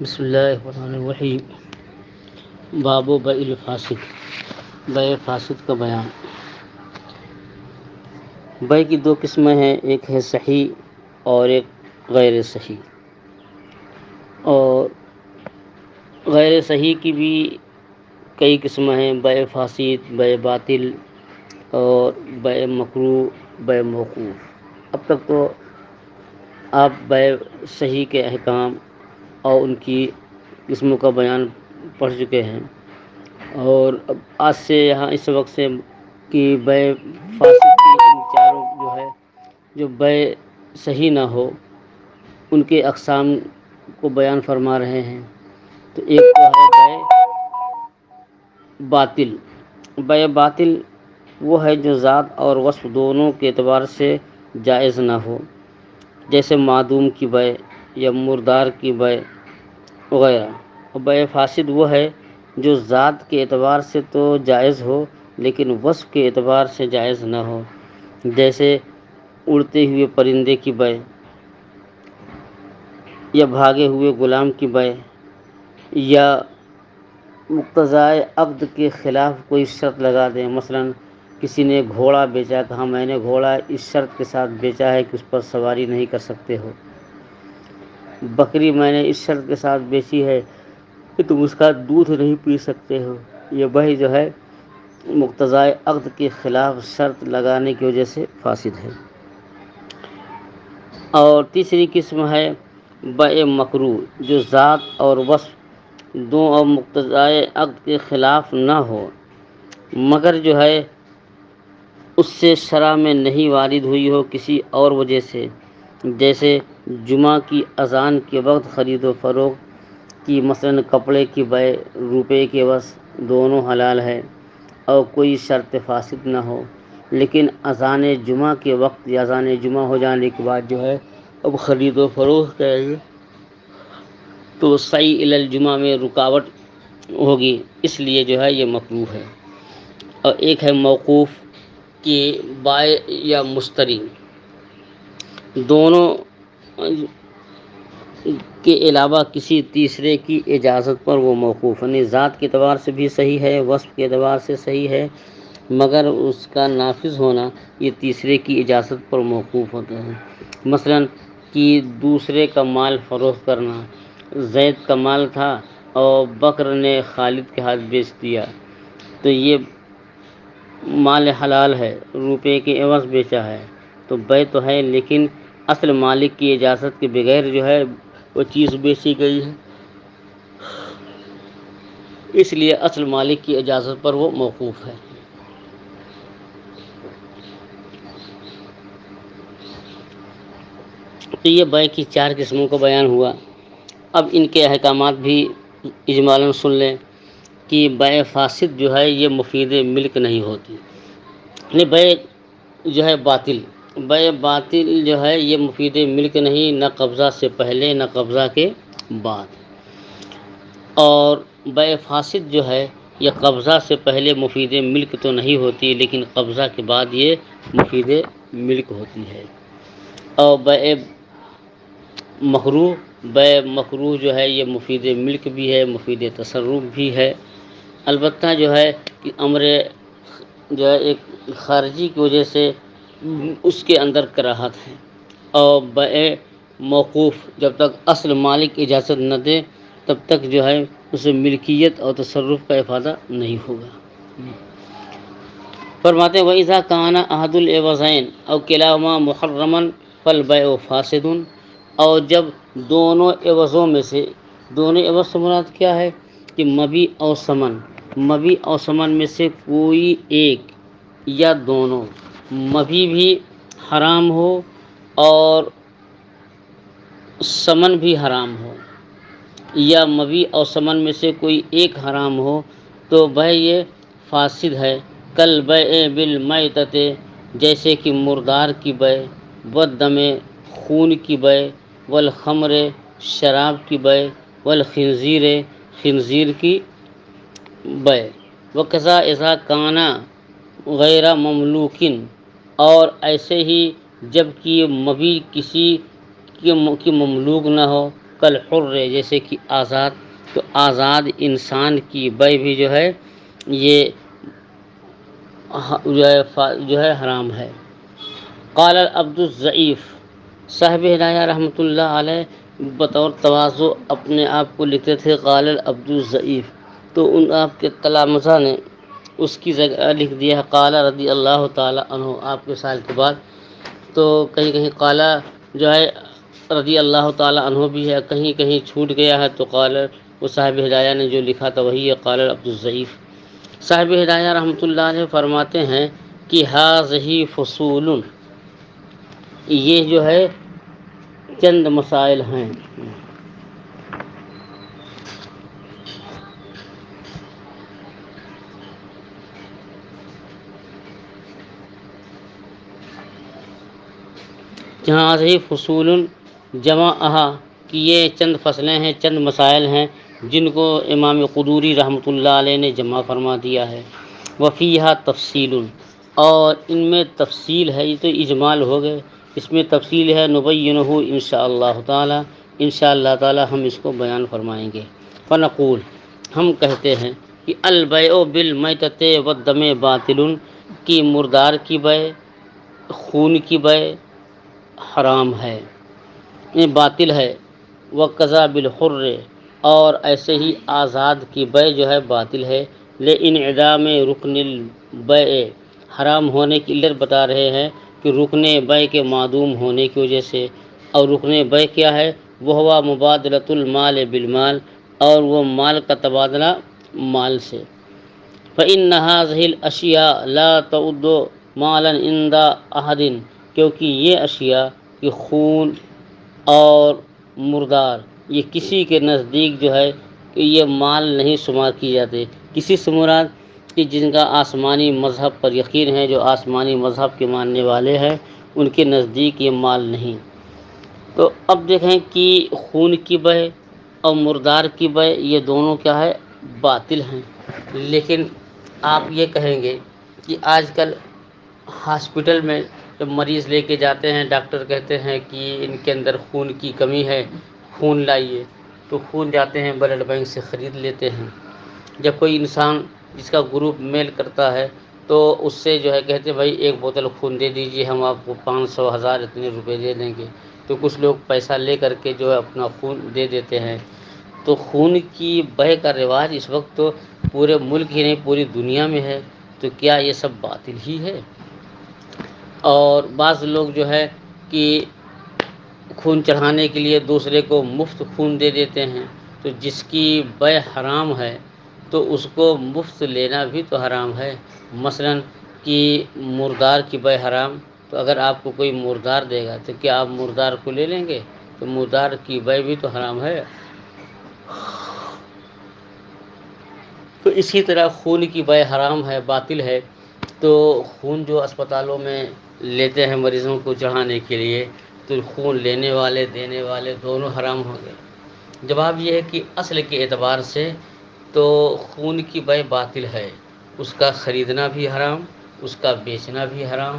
بسم اللہ الرحمن الرحیم۔ باب و بیع الفاسد، بیع فاسد کا بیان۔ بیع کی دو قسمیں ہیں، ایک ہے صحیح اور ایک غیر صحیح، اور غیر صحیح کی بھی کئی قسمیں ہیں، بیع فاسد، بیع باطل اور بیع مکروہ، بیع موقوف۔ اب تک تو آپ بیع صحیح کے احکام اور ان کی قسموں کا بیان پڑھ چکے ہیں، اور اب آج سے یہاں اس وقت سے کہ بیع فاسد کی ان چاروں جو بیع صحیح نہ ہو ان کے اقسام کو بیان فرما رہے ہیں۔ تو ایک تو ہے بیع باطل۔ بیع باطل وہ ہے جو ذات اور وصف دونوں کے اعتبار سے جائز نہ ہو، جیسے معدوم کی بیع یا مردار کی بیع وغیرہ۔ اور بیع فاسد وہ ہے جو ذات کے اعتبار سے تو جائز ہو لیکن وصف کے اعتبار سے جائز نہ ہو، جیسے اڑتے ہوئے پرندے کی بیع یا بھاگے ہوئے غلام کی بیع، یا مقتضائے عقد کے خلاف کوئی شرط لگا دیں۔ مثلا کسی نے گھوڑا بیچا، کہا میں نے گھوڑا اس شرط کے ساتھ بیچا ہے کہ اس پر سواری نہیں کر سکتے ہو۔ بکری میں نے اس شرط کے ساتھ بیچی ہے کہ تم اس کا دودھ نہیں پی سکتے ہو۔ یہ بیع جو ہے مقتضائے عقد کے خلاف شرط لگانے کی وجہ سے فاسد ہے۔ اور تیسری قسم ہے بیع مکروہ، جو ذات اور وصف دو اور مقتضائے عقد کے خلاف نہ ہو مگر جو ہے اس سے شرع میں نہیں وارد ہوئی ہو کسی اور وجہ سے، جیسے جمعہ کی اذان کے وقت خرید و فروخت کی۔ مثلا کپڑے کی بیع روپے کے عوض دونوں حلال ہے اور کوئی شرط فاسد نہ ہو، لیکن اذان جمعہ کے وقت یا اذان جمعہ ہو جانے کے بعد جو ہے اب خرید و فروخت کریں گے تو سعی الی الجمعہ میں رکاوٹ ہوگی، اس لیے جو ہے یہ مکروہ ہے۔ اور ایک ہے موقوف کہ بائع یا مشتری دونوں کے علاوہ کسی تیسرے کی اجازت پر وہ موقوف، یعنی ذات کے اعتبار سے بھی صحیح ہے، وصف کے اعتبار سے صحیح ہے، مگر اس کا نافذ ہونا یہ تیسرے کی اجازت پر موقوف ہوتا ہے۔ مثلا کہ دوسرے کا مال فروخت کرنا، زید کا مال تھا اور بکر نے خالد کے ہاتھ بیچ دیا تو یہ مال حلال ہے، روپے کے عوض بیچا ہے تو بیع تو ہے، لیکن اصل مالک کی اجازت کے بغیر جو ہے وہ چیز بیچی گئی ہے، اس لیے اصل مالک کی اجازت پر وہ موقوف ہے۔ تو یہ بیع کی چار قسموں کا بیان ہوا۔ اب ان کے احکامات بھی اجمالاً سن لیں کہ بیع فاسد جو ہے یہ مفید ملک نہیں ہوتی، یعنی بیع جو ہے باطل، بیع باطل جو ہے یہ مفید ملک نہیں، نہ قبضہ سے پہلے نہ قبضہ کے بعد۔ اور بیع فاسد جو ہے یہ قبضہ سے پہلے مفید ملک تو نہیں ہوتی لیکن قبضہ کے بعد یہ مفید ملک ہوتی ہے۔ اور بیع مکروہ جو ہے یہ مفید ملک بھی ہے، مفید تصرف بھی ہے، البتہ جو ہے کہ امر جو ہے ایک خارجی کی وجہ سے اس کے اندر کراہت ہے۔ اور بیع موقوف جب تک اصل مالک اجازت نہ دے تب تک جو ہے اسے ملکیت اور تصرف کا افادہ نہیں ہوگا۔ فرماتے ہیں وَإِذَا كَانَ أَحَدُ الْعِوَضَيْنِ أَوْ كِلَاهُمَا مُحَرَّمًا فَالْبَيْعُ فَاسِدٌ۔ اور جب دونوں عوضوں میں سے، دونوں عوض سے مراد کیا ہے کہ مبیع اور ثمن، مبیع اور ثمن میں سے کوئی ایک یا دونوں، مبیع بھی حرام ہو اور ثمن بھی حرام ہو، یا مبیع اور ثمن میں سے کوئی ایک حرام ہو تو بیع یہ فاسد ہے۔ کالبیع بالمیتۃ، جیسے کہ مردار کی بیع، والدم، خون کی بیع، والخمر، شراب کی بیع، والخنزیر، خنزیر کی بیع۔ وکذا اذا کان غیر مملوک، اور ایسے ہی جب کہ مبیع کسی کی مملوک نہ ہو، کل حر جیسے کہ آزاد، تو آزاد انسان کی بے بھی جو ہے یہ جو ہے حرام ہے۔ قال عبد الضعیف، صاحب ہدایہ رحمۃ اللہ علیہ بطور تواضع اپنے آپ کو لکھتے تھے قال عبد الضعیف، تو ان آپ کے تلامذہ نے اس کی جگہ لکھ دیا ہے قال رضی اللہ تعالیٰ عنہ آپ کے سال کے بعد۔ تو کہیں کہیں قال جو ہے رضی اللہ تعالیٰ عنہ بھی ہے، کہیں کہیں چھوٹ گیا ہے، تو قال وہ صاحب ہدایہ نے جو لکھا تھا وہی ہے قال عبد الضعیف۔ صاحب ہدایہ رحمۃ اللہ علیہ فرماتے ہیں کہ ھذہ فصول، یہ جو ہے چند مسائل ہیں۔ جہاں ھذہ فصول جمع کہ یہ چند فصلیں ہیں، چند مسائل ہیں جن کو امام قدوری رحمۃ اللہ علیہ نے جمع فرما دیا ہے۔ وفیہا تفصیل، اور ان میں تفصیل ہے، یہ تو اجمال ہو گئے، اس میں تفصیل ہے نبینہ انشاء اللہ تعالی، انشاء اللہ تعالی ہم اس کو بیان فرمائیں گے۔ فنقول، ہم کہتے ہیں کہ البیع بالمیتۃ والدم باطل، کی مردار کی بے، خون کی بے حرام ہے، یہ باطل ہے۔ وقضا بالحر، اور ایسے ہی آزاد کی بے جو ہے باطل ہے۔ لانعدام رکن البیع، حرام ہونے کی علت بتا رہے ہیں کہ رکن بیع کے معدوم ہونے کی وجہ سے۔ اور رکن بیع کیا ہے؟ وہ ہوا مبادلۃ المال بالمال، اور وہ مال کا تبادلہ مال سے۔ فإن هذه الاشیاء لا تعد مالا عند احد، کیونکہ یہ اشیاء کہ خون اور مردار یہ کسی کے نزدیک جو ہے کہ یہ مال نہیں شمار کی جاتے۔ کسی سے مراد کہ جن کا آسمانی مذہب پر یقین ہے، جو آسمانی مذہب کے ماننے والے ہیں، ان کے نزدیک یہ مال نہیں۔ تو اب دیکھیں کہ خون کی بے اور مردار کی بے یہ دونوں کیا ہے؟ باطل ہیں۔ لیکن آپ یہ کہیں گے کہ آج کل ہاسپٹل میں جب مریض لے کے جاتے ہیں، ڈاکٹر کہتے ہیں کہ ان کے اندر خون کی کمی ہے، خون لائیے، تو خون جاتے ہیں بلڈ بینک سے خرید لیتے ہیں۔ جب کوئی انسان جس کا گروپ میل کرتا ہے تو اس سے جو ہے کہتے ہیں بھائی ایک بوتل خون دے دیجیے، ہم آپ کو 500 1000 اتنے روپے دے دیں گے، تو کچھ لوگ پیسہ لے کر کے جو ہے اپنا خون دے دیتے ہیں۔ تو خون کی بے کا رواج اس وقت تو پورے ملک ہی نہیں پوری دنیا میں ہے، تو کیا یہ سب باطل ہی ہے؟ اور بعض لوگ جو ہے کہ خون چڑھانے کے لیے دوسرے کو مفت خون دے دیتے ہیں، تو جس کی بے حرام ہے تو اس کو مفت لینا بھی تو حرام ہے۔ مثلا کہ مردار کی بے حرام، تو اگر آپ کو کوئی مردار دے گا تو کیا آپ مردار کو لے لیں گے؟ تو مردار کی بے بھی تو حرام ہے۔ تو اسی طرح خون کی بے حرام ہے، باطل ہے۔ تو خون جو اسپتالوں میں لیتے ہیں مریضوں کو چڑھانے کے لیے، تو خون لینے والے دینے والے دونوں حرام ہوں گے۔ جواب یہ ہے کہ اصل کے اعتبار سے تو خون کی بے باطل ہے، اس کا خریدنا بھی حرام، اس کا بیچنا بھی حرام،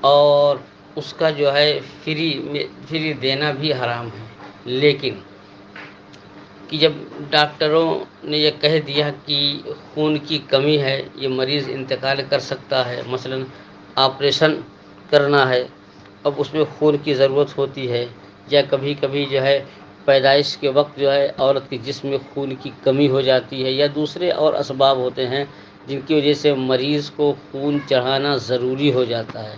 اور اس کا جو ہے فری دینا بھی حرام ہے۔ لیکن کہ جب ڈاکٹروں نے یہ کہہ دیا کہ خون کی کمی ہے، یہ مریض انتقال کر سکتا ہے، مثلا آپریشن کرنا ہے، اب اس میں خون کی ضرورت ہوتی ہے، یا کبھی کبھی جو ہے پیدائش کے وقت جو ہے عورت کے جسم میں خون کی کمی ہو جاتی ہے، یا دوسرے اور اسباب ہوتے ہیں جن کی وجہ سے مریض کو خون چڑھانا ضروری ہو جاتا ہے۔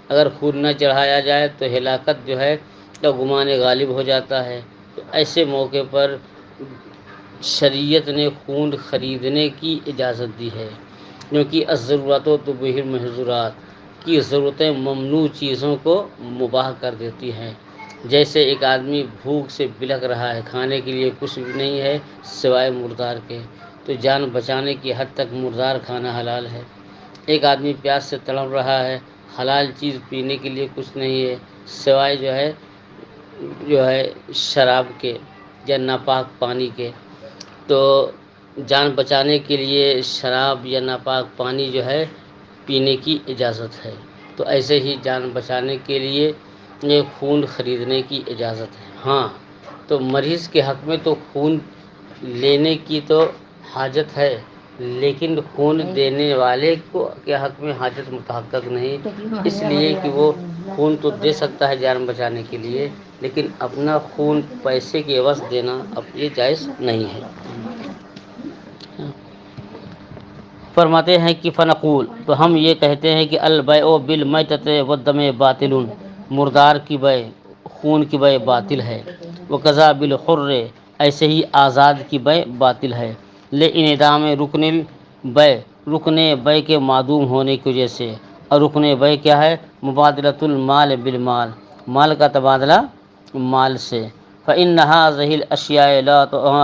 اگر خون نہ چڑھایا جائے تو ہلاکت جو ہے گمان غالب ہو جاتا ہے۔ تو ایسے موقع پر شریعت نے خون خریدنے کی اجازت دی ہے، کیونکہ الضرورت تبیح المحظورات، کی ضرورتیں ممنوع چیزوں کو مباح کر دیتی ہیں۔ جیسے ایک آدمی بھوک سے بلک رہا ہے، کھانے کے لیے کچھ بھی نہیں ہے سوائے مردار کے، تو جان بچانے کی حد تک مردار کھانا حلال ہے۔ ایک آدمی پیاس سے تڑپ رہا ہے، حلال چیز پینے کے لیے کچھ نہیں ہے سوائے جو ہے شراب کے یا ناپاک پانی کے، تو جان بچانے کے لیے شراب یا ناپاک پانی جو ہے پینے کی اجازت ہے۔ تو ایسے ہی جان بچانے کے لیے یہ خون خریدنے کی اجازت ہے۔ ہاں، تو مریض کے حق میں تو خون لینے کی تو حاجت ہے، لیکن خون دینے والے کو کے حق میں حاجت متحقق نہیں، اس لیے کہ وہ خون تو دے سکتا ہے جان بچانے کے لیے، لیکن اپنا خون پیسے کے عوض دینا اب یہ جائز نہیں ہے۔ فرماتے ہیں کہ فنقول، تو ہم یہ کہتے ہیں کہ البیع بالمیتۃ والدم باطل، مردار کی بیع خون کی بیع باطل ہے، وقضا بالحر، ایسے ہی آزاد کی بیع باطل ہے، لانعدام رکن البیع، رکن بیع کے معدوم ہونے کی وجہ سے، اور رکن بیع کیا ہے؟ مبادلۃ المال بالمال، مال کا تبادلہ مال سے، فإن هذه الأشياء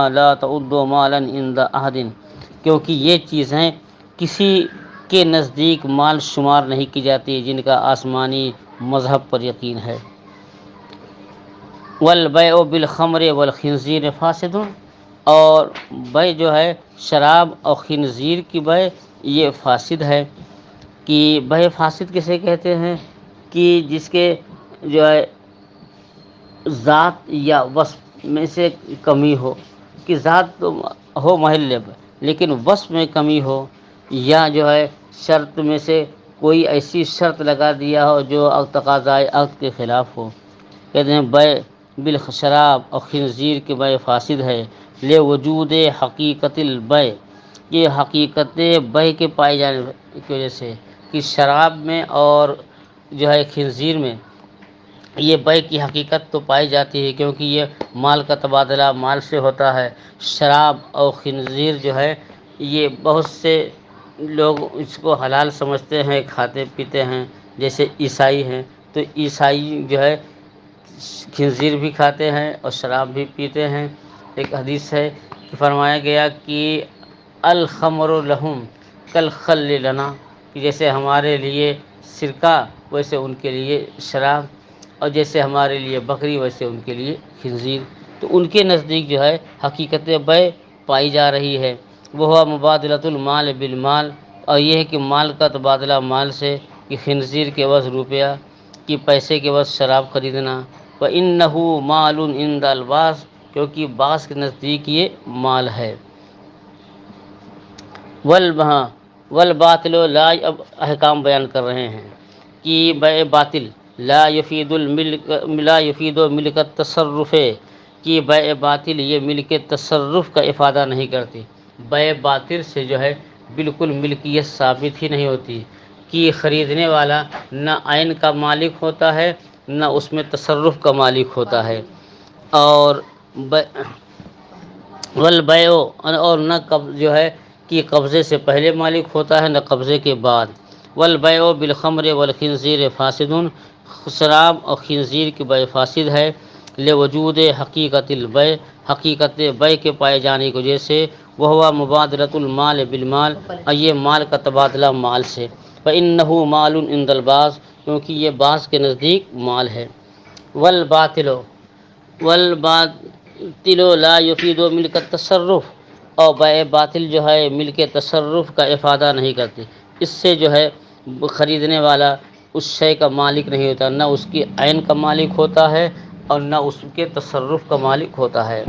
لا تعد مالا عند أحد، کیونکہ یہ چیزیں کسی کے نزدیک مال شمار نہیں کی جاتی جن کا آسمانی مذہب پر یقین ہے۔ والبیع بالخمر والخنزیر فاسد، اور بیع جو ہے شراب اور خنزیر کی بیع یہ فاسد ہے۔ کہ بیع فاسد کسے کہتے ہیں؟ کہ جس کے جو ہے ذات یا وصف میں سے کمی ہو، کہ ذات تو ہو محل پہ لیکن وصف میں کمی ہو، یا جو ہے شرط میں سے کوئی ایسی شرط لگا دیا ہو جو تقاضائے عقد کے خلاف ہو۔ کہتے ہیں بیع بالشراب اور خنزیر کی بیع فاسد ہے، لوجود حقیقت البیع، یہ حقیقت بیع کے پائے جانے کی وجہ سے، کہ شراب میں اور جو ہے خنزیر میں یہ بیع کی حقیقت تو پائی جاتی ہے، کیونکہ یہ مال کا تبادلہ مال سے ہوتا ہے۔ شراب اور خنزیر جو ہے یہ بہت سے لوگ اس کو حلال سمجھتے ہیں، کھاتے پیتے ہیں، جیسے عیسائی ہیں، تو عیسائی جو ہے خنزیر بھی کھاتے ہیں اور شراب بھی پیتے ہیں۔ ایک حدیث ہے کہ فرمایا گیا کہ الخمر لہم کالخل لنا، کہ جیسے ہمارے لیے سرکہ ویسے ان کے لیے شراب، اور جیسے ہمارے لیے بکری ویسے ان کے لیے خنزیر۔ تو ان کے نزدیک جو ہے حقیقت بیع پائی جا رہی ہے، وہ مبادلۃ المال بالمال، اور یہ ہے کہ مال کا تبادلہ مال سے، کہ خنزیر کے عوض روپیہ، کہ پیسے کے عوض شراب خریدنا۔ وَإِنَّهُ مَالٌ عِندَ الْبَعْضِ، کیونکہ بعض کے نزدیک یہ مال ہے۔ والباطل لا، اب احکام بیان کر رہے ہیں کہ بیع باطل لا یفید ملک التصرف، کہ بیع باطل یہ ملک تصرف کا افادہ نہیں کرتی۔ بیع باطل سے جو ہے بالکل ملکیت ثابت ہی نہیں ہوتی، کہ خریدنے والا نہ عین کا مالک ہوتا ہے نہ اس میں تصرف کا مالک ہوتا ہے، اور والبیع، اور نہ جو ہے کہ قبضے سے پہلے مالک ہوتا ہے نہ قبضے کے بعد۔ والبیع بالخمر والخنزیر فاسد، شراب اور خنزیر کی بیع فاسد ہے، لوجود حقیقت البیع، حقیقت بیع کے پائے جانے کی وجہ سے، وہ مبادلۃ المال بالمال، اور یہ مال کا تبادلہ مال سے، فإنه مال عند البعض، کیونکہ یہ بعض کے نزدیک مال ہے۔ والباطل لا یفید ملک التصرف، اور بیع باطل جو ہے ملک تصرف کا افادہ نہیں کرتی، اس سے جو ہے خریدنے والا اس شے کا مالک نہیں ہوتا، نہ اس کی عین کا مالک ہوتا ہے اور نہ اس کے تصرف کا مالک ہوتا ہے۔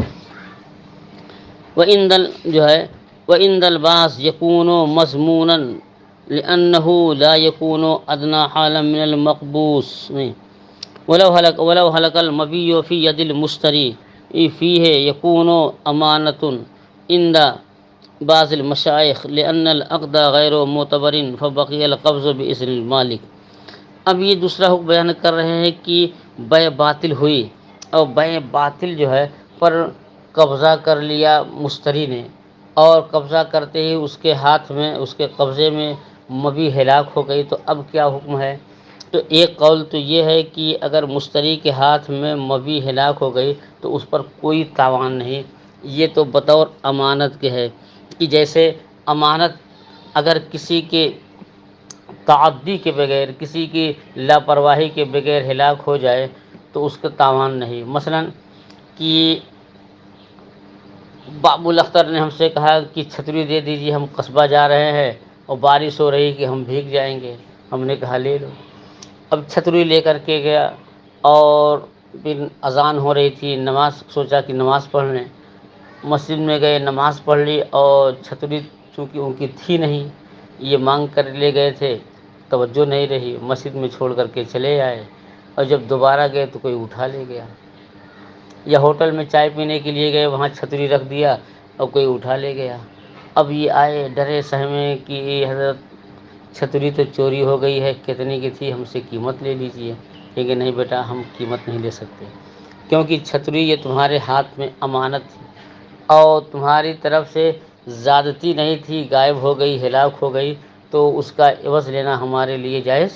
وَإِنَّ الْبَعْضَ يَكُونُ مَضْمُونًا لِأَنَّهُ لَا يَكُونُ أَدْنَىٰ حَالًا مِنَ الْمَقْبُوسِ، ولو هلك المبيع في يد المشتري فيه يكون أمانة عند بعض المشائخ لأن العقد غیر معتبر فبقي القبض بإذن المالک۔ اب یہ دوسرا حکم بیان کر رہے ہیں کہ بیع باطل ہوئی، اور بیع باطل جو ہے پر قبضہ کر لیا مشتری نے، اور قبضہ کرتے ہی اس کے ہاتھ میں اس کے قبضے میں مبیع ہلاک ہو گئی، تو اب کیا حکم ہے؟ تو ایک قول تو یہ ہے کہ اگر مشتری کے ہاتھ میں مبیع ہلاک ہو گئی تو اس پر کوئی تاوان نہیں، یہ تو بطور امانت کے ہے، کہ جیسے امانت اگر کسی کے تعدی کے بغیر، کسی کی لاپرواہی کے بغیر ہلاک ہو جائے تو اس کا تاوان نہیں۔ مثلا کہ بابو الاختر نے ہم سے کہا کہ چھتری دے دیجیے، ہم قصبہ جا رہے ہیں اور بارش ہو رہی کہ ہم بھیگ جائیں گے، ہم نے کہا لے لو۔ اب چھتری لے کر کے گیا اور پھر اذان ہو رہی تھی، نماز سوچا کہ نماز پڑھ لیں، مسجد میں گئے، نماز پڑھ لی، اور چھتری چونکہ ان کی تھی نہیں، یہ مانگ کر لے گئے تھے، توجہ نہیں رہی، مسجد میں چھوڑ کر کے چلے آئے، اور جب دوبارہ گئے تو کوئی اٹھا لے گیا، یا ہوٹل میں چائے پینے کے لیے گئے، وہاں چھتری رکھ دیا اور کوئی اٹھا لے گیا۔ اب یہ آئے ڈرے سہمے کہ حضرت چھتری تو چوری ہو گئی ہے، کتنے کی تھی، ہم سے قیمت لے لیجئے، لیکن نہیں بیٹا، ہم قیمت نہیں لے سکتے، کیونکہ چھتری یہ تمہارے ہاتھ میں امانت تھی، اور تمہاری طرف سے زیادتی نہیں تھی، غائب ہو گئی، ہلاک ہو گئی، تو اس کا عوض لینا ہمارے لیے جائز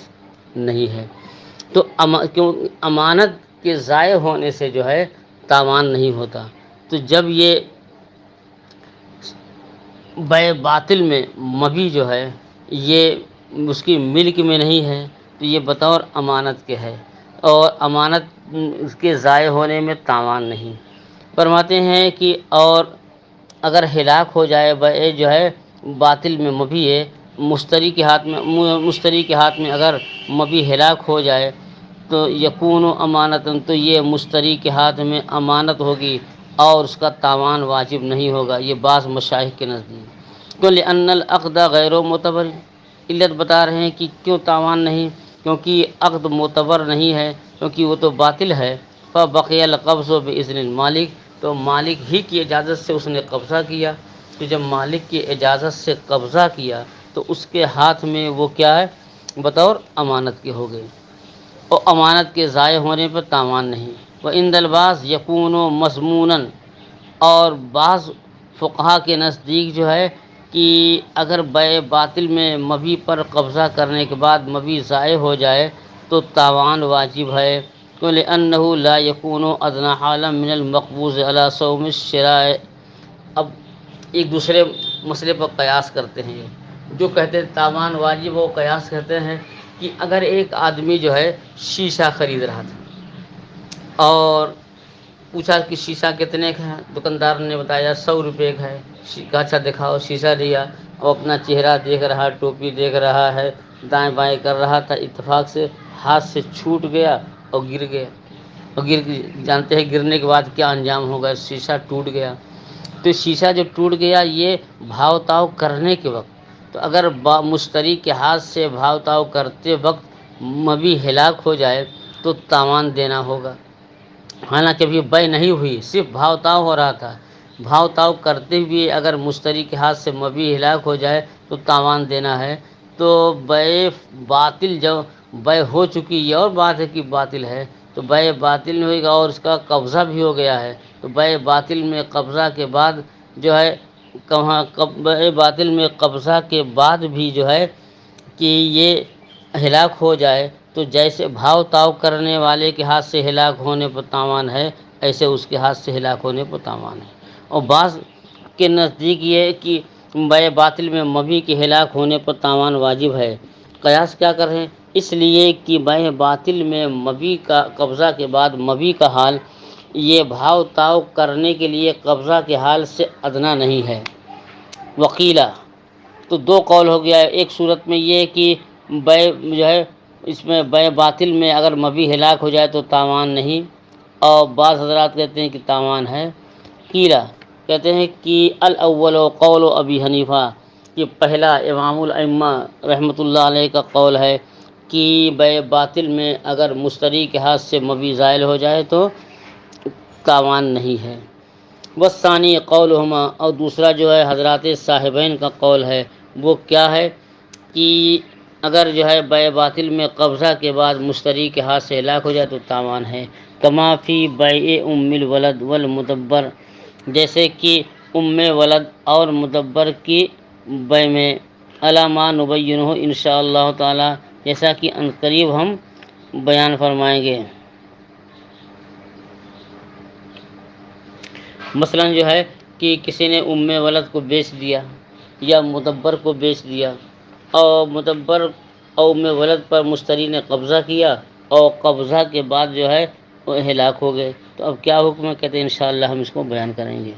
نہیں ہے۔ تو کیوں امانت کے ضائع ہونے سے جو ہے تاوان نہیں ہوتا۔ تو جب یہ بے باطل میں مبی جو ہے یہ اس کی ملک میں نہیں ہے، تو یہ بطور امانت کے ہے، اور امانت اس کے ضائع ہونے میں تاوان نہیں۔ فرماتے ہیں کہ اور اگر ہلاک ہو جائے بے جو ہے باطل میں مبی ہے، مشتری کے ہاتھ میں اگر مبی ہلاک ہو جائے تو یکون امانتاً، تو یہ مشتری کے ہاتھ میں امانت ہوگی اور اس کا تاوان واجب نہیں ہوگا، یہ بعض مشائخ کے نزدیک۔ تو لأن العقد غیر معتبر، علت بتا رہے ہیں کہ کیوں تاوان نہیں، کیونکہ یہ عقد معتبر نہیں ہے، کیونکہ وہ تو باطل ہے۔ فبقی القبض باذن المالک، تو مالک ہی کی اجازت سے اس نے قبضہ کیا، تو جب مالک کی اجازت سے قبضہ کیا تو اس کے ہاتھ میں وہ کیا ہے، بطور امانت کے ہو گئی، اور امانت کے ضائع ہونے پر تاوان نہیں۔ وعند البعض یکون مضمونا، اور بعض فقہا کے نزدیک جو ہے کہ اگر بے باطل میں مبی پر قبضہ کرنے کے بعد مبی ضائع ہو جائے تو تاوان واجب ہے، لأنه لا يكون ادنى حالا من المقبوض على صوم الشراء۔ اب ایک دوسرے مسئلے پر قیاس کرتے ہیں، جو کہتے ہیں تاوان واجب ہو، قیاس کرتے ہیں کہ اگر ایک آدمی جو ہے شیشہ خرید رہا تھا اور پوچھا کہ شیشہ کتنے کا ہے، دکاندار نے بتایا 100 روپے کا ہے، کہا اچھا دکھاؤ، شیشہ لیا، وہ اپنا چہرہ دیکھ رہا، ٹوپی دیکھ رہا ہے، دائیں بائیں کر رہا تھا، اتفاق سے ہاتھ سے چھوٹ گیا اور گر گیا، اور جانتے ہیں گرنے کے بعد کیا انجام ہوگا، شیشہ ٹوٹ گیا۔ تو شیشہ جو ٹوٹ گیا یہ بھاؤ تاؤ کرنے کے وقت، تو اگر مشتری کے ہاتھ سے بھاؤ تاؤ کرتے وقت مبی ہلاک ہو جائے تو تاوان دینا ہوگا، حالانکہ ابھی بے نہیں ہوئی، صرف بھاؤ تاؤ ہو رہا تھا، بھاؤ تاؤ کرتے ہوئے اگر مشتری کے ہاتھ سے مبی ہلاک ہو جائے تو تاوان دینا ہے۔ تو بے باطل جب بے ہو چکی، یہ اور بات ہے کہ باطل ہے، تو بے باطل میں ہوئے گا اور اس کا قبضہ بھی ہو گیا ہے، تو بے باطل میں قبضہ کے بعد جو ہے بے باطل میں قبضہ کے بعد بھی جو ہے کہ یہ ہلاک ہو جائے تو جیسے بھاؤ تاؤ کرنے والے کے ہاتھ سے ہلاک ہونے پر تاوان ہے، ایسے اس کے ہاتھ سے ہلاک ہونے پر تاوان ہے۔ اور بعض کے نزدیک یہ ہے کہ بے باطل میں مبی کے ہلاک ہونے پر تاوان واجب ہے۔ قیاس کیا کر رہے ہیں، اس لیے کہ بے باطل میں مبی کا قبضہ کے بعد مبی کا حال یہ بھاؤ تاؤ کرنے کے لیے قبضہ کے حال سے ادنا نہیں ہے۔ وکیلا، تو دو قول ہو گیا ہے، ایک صورت میں یہ کہ بے جو ہے اس میں بے باطل میں اگر مبی ہلاک ہو جائے تو تاوان نہیں، اور بعض حضرات کہتے ہیں کہ تاوان ہے۔ قیلا، کہتے ہیں کہ الاول قول ابی حنیفہ، یہ پہلا امام الائمہ رحمۃ اللہ علیہ کا قول ہے کہ بے باطل میں اگر مشتری کے ہاتھ سے مبی زائل ہو جائے تو تاوان نہیں ہے۔ والثانی قولہما، اور دوسرا جو ہے حضرات صاحبین کا قول ہے، وہ کیا ہے کہ اگر جو ہے بے باطل میں قبضہ کے بعد مشتری کے ہاتھ سے ہلاک ہو جائے تو تاوان ہے۔ کما فی بیع ام الولد والمدبر، جیسے کہ ام ولد اور مدبر کی بے میں، علی ما نبینہ انشاء اللہ تعالی، جیسا کہ عنقریب ہم بیان فرمائیں گے۔ مثلا جو ہے کہ کسی نے ام ولد کو بیچ دیا یا مدبر کو بیچ دیا، اور مدبر اور ام ولد پر مشتری نے قبضہ کیا اور قبضہ کے بعد جو ہے وہ ہلاک ہو گئے، تو اب کیا حکم ہے، کہتے ہیں انشاءاللہ ہم اس کو بیان کریں گے۔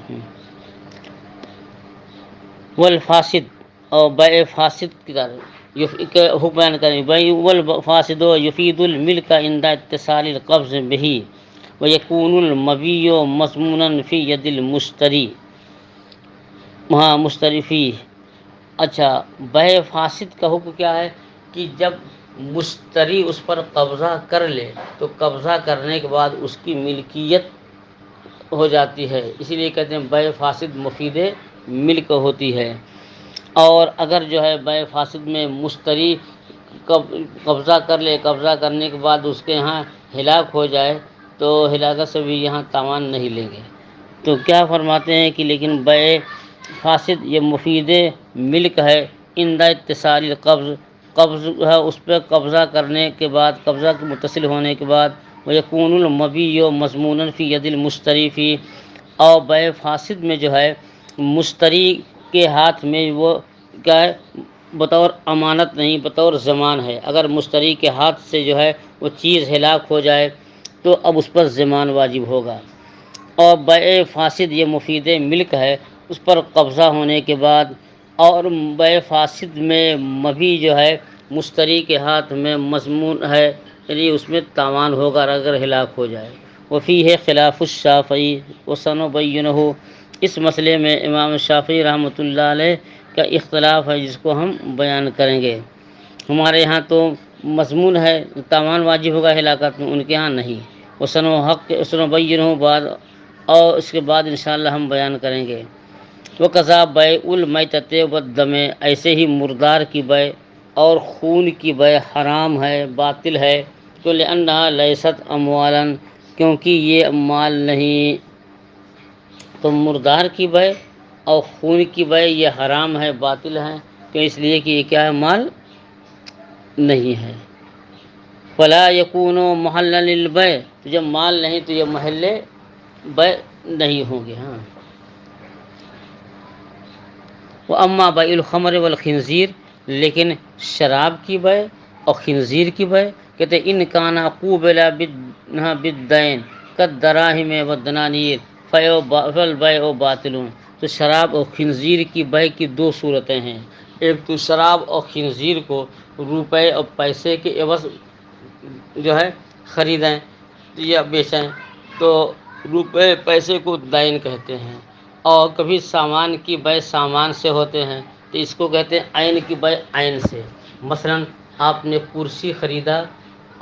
والفاسد، اور بیع فاسد کا حکم بیان کریں گے۔ بیع والفاسد یفید الملک عند اتصال القبض به، وَيَكُونُ الْمَبِيُّ مَضْمُونًا فِي يَدِ الْمُشْتَرِي، ہاں مشتری فی۔ اچھا، بیع فاسد کا حکم کیا ہے کہ جب مشتری اس پر قبضہ کر لے تو قبضہ کرنے کے بعد اس کی ملکیت ہو جاتی ہے، اسی لیے کہتے ہیں بیع فاسد مفید ملک ہوتی ہے۔ اور اگر جو ہے بیع فاسد میں مشتری قبضہ کر لے، قبضہ کرنے کے بعد اس کے یہاں ہلاک ہو جائے تو ہلاکت سے بھی یہاں تاوان نہیں لیں گے۔ تو کیا فرماتے ہیں کہ لیکن بیع فاسد یہ مفید ملک ہے عند اتصال القبض، قبض ہے اس پہ قبضہ کرنے کے بعد، قبضہ کے متصل ہونے کے بعد، وَيَكُونُ الْمَبِيُّ مَضْمُونًا فِي يَدِ الْمُشْتَرِي فِي، اور بیع فاسد میں جو ہے مشتری کے ہاتھ میں وہ کیا ہے بطور امانت نہیں، بطور ضمان ہے۔ اگر مشتری کے ہاتھ سے جو ہے وہ چیز ہلاک ہو جائے تو اب اس پر ضمان واجب ہوگا۔ اور بیع فاسد یہ مفید ملک ہے اس پر قبضہ ہونے کے بعد، اور بیع فاسد میں مبی جو ہے مشتری کے ہاتھ میں مضمون ہے، یعنی اس میں تاوان ہوگا اگر ہلاک ہو جائے۔ وفیہ خلاف الشافعی وسنبینہ، اس مسئلے میں امام شافعی رحمۃ اللہ علیہ کا اختلاف ہے جس کو ہم بیان کریں گے۔ ہمارے ہاں تو مضمون ہے، تاوان واجب ہوگا ہلاکت میں، ان کے ہاں نہیں۔ وسنبینہ بعد، اور اس کے بعد انشاءاللہ ہم بیان کریں گے۔ وقضا بیع المیتۃ والدم، ایسے ہی مردار کی بیع اور خون کی بیع حرام ہے، باطل ہے، تو لأنہا لیست اموالا، کیونکہ یہ مال نہیں۔ تو مردار کی بیع اور خون کی بیع یہ حرام ہے، باطل ہے، تو اس لیے کہ یہ کیا ہے مال نہیں ہے۔ فلا یکون محلا للبیع، جب مال نہیں تو یہ محل بیع نہیں ہوں گے۔ ہاں، واما بیع الخمر والخنزیر، لیکن شراب کی بیع اور خنزیر کی بیع کہتے ان کان قوبل بالدین کالدراہم والدنانیر فالبیع باطل۔ تو شراب اور خنزیر کی بیع کی دو صورتیں ہیں، ایک تو شراب اور خنزیر کو روپے اور پیسے کے عوض جو ہے خریدیں یا بیچیں تو روپے پیسے کو دین کہتے ہیں، اور کبھی سامان کی بیع سامان سے ہوتے ہیں تو اس کو کہتے ہیں عین کی بیع عین سے۔ مثلا آپ نے کرسی خریدا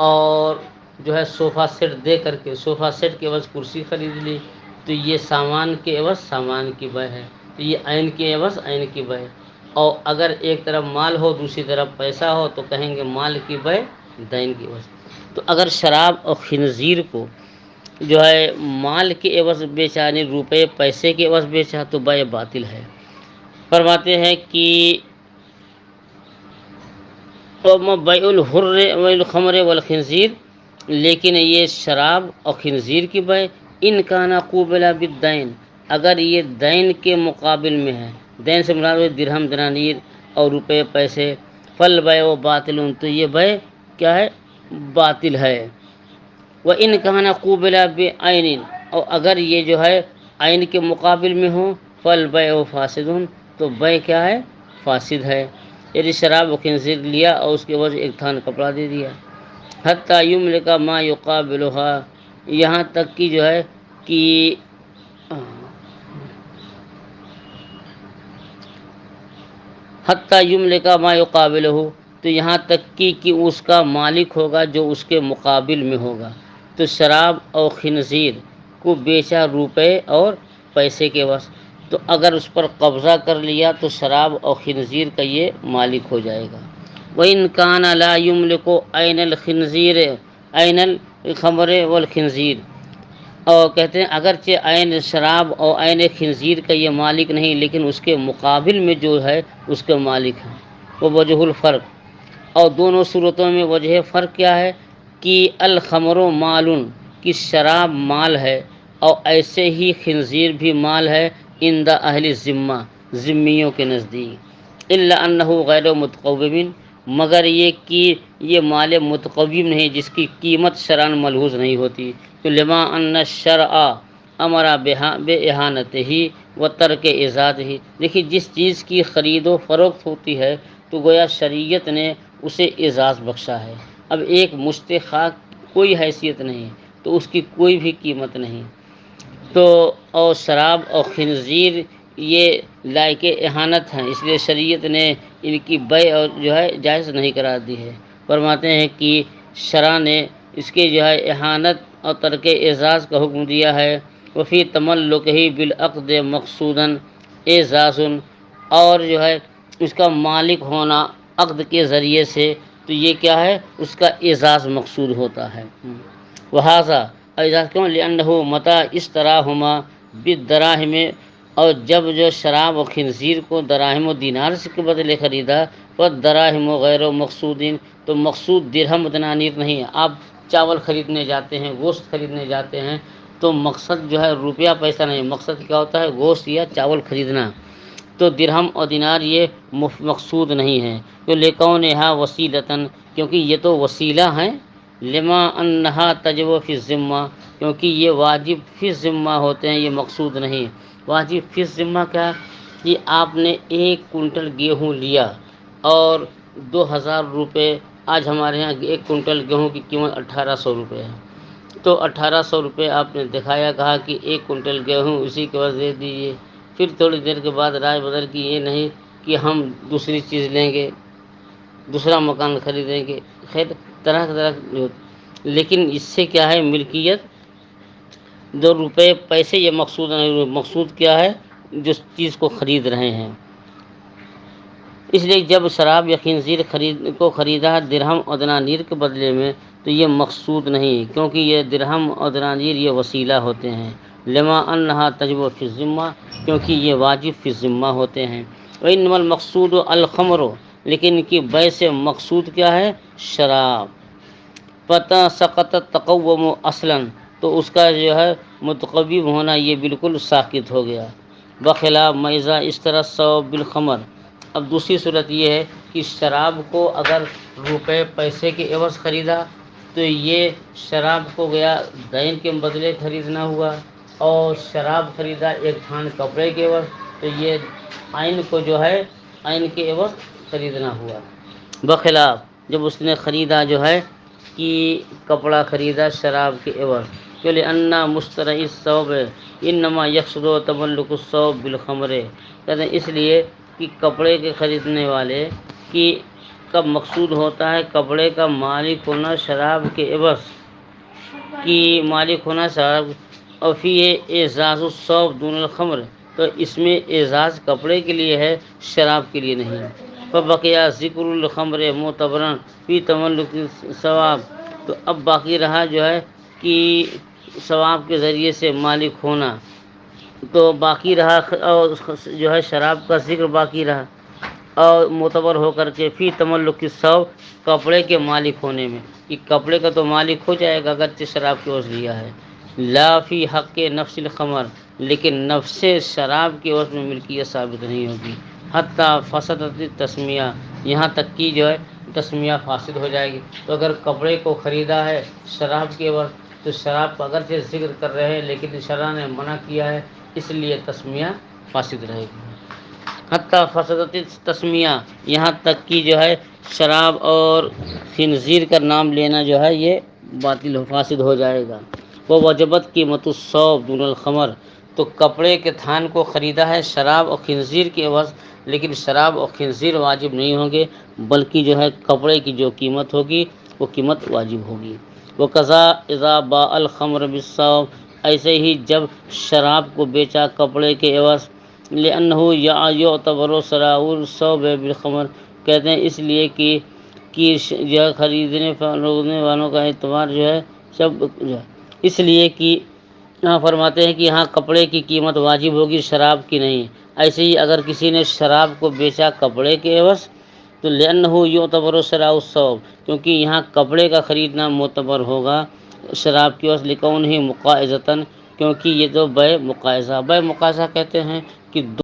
اور جو ہے صوفہ سیٹ دے کر کے صوفہ سیٹ کے عوض کرسی خرید لی، تو یہ سامان کے عوض سامان کی بیع ہے، تو یہ عین کے عوض عین کی بیع۔ اور اگر ایک طرف مال ہو دوسری طرف پیسہ ہو تو کہیں گے مال کی بیع دین کی عوض۔ تو اگر شراب اور خنزیر کو جو ہے مال کے عوض بیچا، یعنی روپے پیسے کے عوض بیچا تو بیع باطل ہے۔ فرماتے ہیں کہ بیع الحر والخمر والخنزیر، لیکن یہ شراب اور خنزیر کی بیع ان کانا قوبلہ بالدین، اگر یہ دین کے مقابل میں ہے، دین سے مراد درہم دنانیر اور روپے پیسے، فالبیع باطل، تو یہ بیع کیا ہے باطل ہے۔ وَإِنْ كَانَ قُوبِلَ بِعَيْنٍ، اور اگر یہ جو ہے عین کے مقابل میں ہو، فالبیع فاسد، تو بیع کیا ہے فاسد ہے، یعنی شراب و خنزیر لیا اور اس کے عوض ایک تھان کپڑا دے دیا۔ حتیٰ یملک ما یقابلھا، یہاں تک کہ جو ہے کہ حتیٰ یملک ما یقابلہ، تو یہاں تک کہ اس کا مالک ہوگا جو اس کے مقابل میں ہوگا۔ تو شراب اور خنزیر کو بیچا روپے اور پیسے کے عوض، تو اگر اس پر قبضہ کر لیا تو شراب اور خنزیر کا یہ مالک ہو جائے گا۔ وَإِنْ كَانَ لَا يُمْلِكُ عَيْنَ الْخِنْزِيرِ عَيْنَ الْخَمْرِ وَالْخِنْزِيرِ، اور کہتے ہیں اگرچہ عین شراب اور عین خنزیر کا یہ مالک نہیں، لیکن اس کے مقابل میں جو ہے اس کے مالک ہیں۔ وہ وجہ الفرق، اور دونوں صورتوں میں وجہ فرق کیا ہے کہ الخمر مال، کہ شراب مال ہے، اور ایسے ہی خنزیر بھی مال ہے عند اہل الذمہ، ذمیوں کے نزدیک، الا انہ غیر متقوم، مگر یہ کہ یہ مال متقوم نہیں جس کی قیمت شرعاً ملحوظ نہیں ہوتی۔ تو لما ان الشرع امر باہانتہ و ترک ایذاتہ، دیکھیے جس چیز کی خرید و فروخت ہوتی ہے تو گویا شریعت نے اسے اعزاز بخشا ہے۔ اب ایک مشت خاک کوئی حیثیت نہیں، تو اس کی کوئی بھی قیمت نہیں۔ تو اور شراب اور خنزیر یہ لائق اہانت ہیں، اس لیے شریعت نے ان کی بیع اور جو ہے جائز نہیں قرار دی ہے۔ فرماتے ہیں کہ شرع نے اس کے جو ہے اہانت اور ترک اعزاز کا حکم دیا ہے۔ وفی تملکہ بالعقد مقصودا اعزاز، اور جو ہے اس کا مالک ہونا عقد کے ذریعے سے، تو یہ کیا ہے، اس کا اعزاز مقصود ہوتا ہے۔ وہذا اعزاز کیوں؟ لأنہ متى اشتراہما بالدراہم، اور جب جو شراب و خنزیر کو دراہم و دینار کے بدلے خریدا، والدراہم غیر مقصود، تو مقصود درہم و دنانیر نہیں ہے۔ آپ چاول خریدنے جاتے ہیں، گوشت خریدنے جاتے ہیں، تو مقصد جو ہے روپیہ پیسہ نہیں، مقصد کیا ہوتا ہے، گوشت یا چاول خریدنا۔ تو درہم اور دینار یہ مقصود نہیں ہے۔ تو لکونھا وسیلۃً، کیونکہ یہ تو وسیلہ ہیں، لما انہا تجب فی الذمہ، کیونکہ یہ واجب فی الذمہ ہوتے ہیں، یہ مقصود نہیں۔ واجب فی الذمہ کیا؟ کہ آپ نے 1 کنٹل گیہوں لیا اور 2000 روپے، آج ہمارے ہاں 1 کنٹل گیہوں کی قیمت 1800 روپے ہے، تو 1800 روپے آپ نے دکھایا، کہا کہ 1 کنٹل گیہوں اسی کے بعد دے دیجیے۔ پھر تھوڑی دیر کے بعد رائے بدل کی، یہ نہیں کہ ہم دوسری چیز لیں گے، دوسرا مکان خریدیں گے، خیر طرح طرح، لیکن اس سے کیا ہے، ملکیت 2 روپے پیسے یہ مقصود نہیں، مقصود کیا ہے، جس چیز کو خرید رہے ہیں۔ اس لیے جب شراب یا خنزیر کو خریدا درہم اور دنانیر کے بدلے میں، تو یہ مقصود نہیں، کیونکہ یہ درہم اور دنانیر یہ وسیلہ ہوتے ہیں، لما انہا تجب فی الذمہ، کیونکہ یہ واجب فی الذمہ ہوتے ہیں۔ وانما المقصود الخمر، لیکن ان کی بیع سے مقصود کیا ہے، شراب۔ پتہ سقط تقوم اصلا، تو اس کا جو ہے متقوم ہونا یہ بالکل ساقط ہو گیا۔ بخلاف میزا اشترى الثوب بالخمر، اب دوسری صورت یہ ہے کہ شراب کو اگر روپے پیسے کے عوض خریدا، تو یہ شراب کو گیا دین کے بدلے خریدنا ہوا، اور شراب خریدا 1 تھان کپڑے کے عوض، تو یہ عین کو جو ہے عین کے عوض خریدنا ہوا۔ بخلاف جب اس نے خریدا جو ہے کہ کپڑا خریدا شراب کے عوض، کہ لأن مشتری الثوب انما یقصد تملک الثوب بالخمر، کہتے ہیں اس لیے کہ کپڑے کے خریدنے والے کی کب مقصود ہوتا ہے، کپڑے کا مالک ہونا شراب کے عوض کی مالک ہونا شراب، اور فی اعزاز الثوب دون الخمر، تو اس میں اعزاز کپڑے کے لیے ہے، شراب کے لیے نہیں۔ فبقیا ذکر الخمر معتبرا فی تملک الثواب، تو اب باقی رہا جو ہے کہ ثواب کے ذریعے سے مالک ہونا، تو باقی رہا، اور جو ہے شراب کا ذکر باقی رہا، اور معتبر ہو کر کے فی تملک الثوب، کپڑے کے مالک ہونے میں، کہ کپڑے کا تو مالک ہو جائے گا اگرچہ شراب کے عوض لیا ہے، لا فی حق نفس الخمر، لیکن نفس شراب کے عوض میں ملکیت ثابت نہیں ہوگی، حتی فسدت التسمیہ، یہاں تک کہ جو ہے تسمیہ فاسد ہو جائے گی۔ تو اگر کپڑے کو خریدا ہے شراب کے عوض، تو شراب کا اگرچہ ذکر کر رہے ہیں لیکن شرع نے منع کیا ہے، اس لیے تسمیہ فاسد رہے گی۔ حتی فسدت التسمیہ، یہاں تک کہ جو ہے شراب اور خنزیر کا نام لینا جو ہے یہ باطل و فاسد ہو جائے گا۔ وہ وجبت قیمت الثوب دون الخمر، تو کپڑے کے تھان کو خریدا ہے شراب اور خنزیر کے عوض، لیکن شراب اور خنزیر واجب نہیں ہوں گے، بلکہ جو ہے کپڑے کی جو قیمت ہوگی وہ قیمت واجب ہوگی۔ وقضا اذا باع الخمر بالثوب، ایسے ہی جب شراب کو بیچا کپڑے کے عوض، لأنہ یعتبر شراء الثوب بالخمر، کہتے ہیں اس لیے کہ جو خریدنے فروخنے والوں کا اعتبار جو ہے سب جو ہے، اس لیے کہ یہاں فرماتے ہیں کہ یہاں کپڑے کی قیمت واجب ہوگی، شراب کی نہیں۔ ایسے ہی اگر کسی نے شراب کو بیچا کپڑے کے عوض، تو لأنہ یعتبر شراء الثوب، کیونکہ یہاں کپڑے کا خریدنا معتبر ہوگا شراب کے عوض، لکونہ مقاضۃً، کیونکہ یہ تو بیع مقاضہ کہتے ہیں کہ